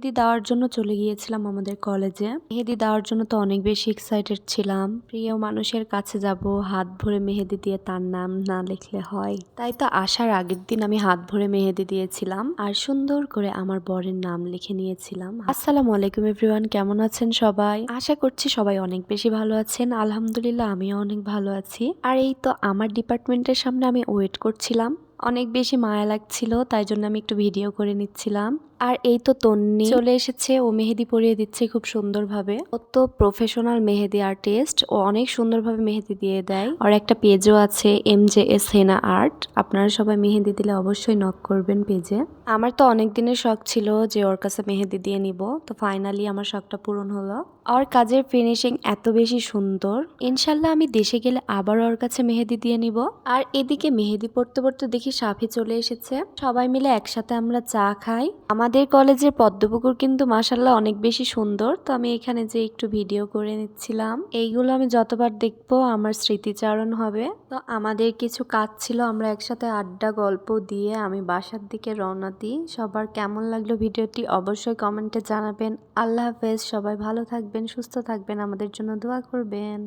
মেহেদি দেওয়ার জন্য চলে গিয়েছিলাম আমাদের কলেজে। মেহেদি দেওয়ার জন্য তো অনেক বেশি এক্সাইটেড ছিলাম। প্রিয় মানুষের কাছে যাব, হাত ভরে মেহেদি দিয়ে তার নাম না লিখলে হয়। তাই তো আসার আগের দিন আমি হাত ভরে মেহেদি দিয়েছিলাম আর সুন্দর করে আমার বরের নাম লিখে নিয়েছিলাম। আসসালামু আলাইকুম এভরিওয়ান, কেমন আছেন সবাই? আশা করছি সবাই অনেক বেশি ভালো আছেন। আলহামদুলিল্লাহ আমিও অনেক ভালো আছি। আর এই তো আমার ডিপার্টমেন্টের সামনে আমি ওয়েট করছিলাম, অনেক বেশি মায়া লাগছিল, তাই জন্য আমি একটু ভিডিও করে নিচ্ছিলাম। আর এই তো তন্নি চলে এসেছে, ও মেহেদি পরিয়ে দিচ্ছে খুব সুন্দরভাবে। ও তো প্রফেশনাল মেহেদি আর্টিস্ট, ও অনেক সুন্দরভাবে মেহেদি দিয়ে দেয়। আর একটা পেজও আছে MJS হেনা আর্ট, আপনারা সবাই মেহেদি দিলে অবশ্যই নক করবেন পেজে। আমার তো অনেক দিনের শখ ছিল যে ওর কাছে মেহেদি দিয়ে নিব, তো ফাইনালি আমার শখটা পূরণ হলো। ওর কাজের ফিনিশিং এত বেশি সুন্দর, ইনশাল্লাহ আমি দেশে গেলে আবার ওর কাছে মেহেদি দিয়ে নিব। আর এদিকে মেহেদি পড়তে পড়তে দেখি সাফি চলে এসেছে, সবাই মিলে একসাথে আমরা চা খাই। আমাদের কলেজের পদ্মপুকুর কিন্তু মাশাল্লাহ অনেক বেশি সুন্দর, তো আমি এখানে যে একটু ভিডিও করে নিচ্ছিলাম। এইগুলো আমি যতবার দেখবো আমার স্মৃতিচারণ হবে। তো আমাদের কিছু কাজ ছিল, আমরা একসাথে আড্ডা গল্প দিয়ে আমি বাসার দিকে রওনা দিই। সবার কেমন লাগলো ভিডিওটি অবশ্যই কমেন্টে জানাবেন। আল্লাহ হাফেজ, সবাই ভালো থাকবেন, সুস্থ থাকবেন, আমাদের জন্য দোয়া করবেন।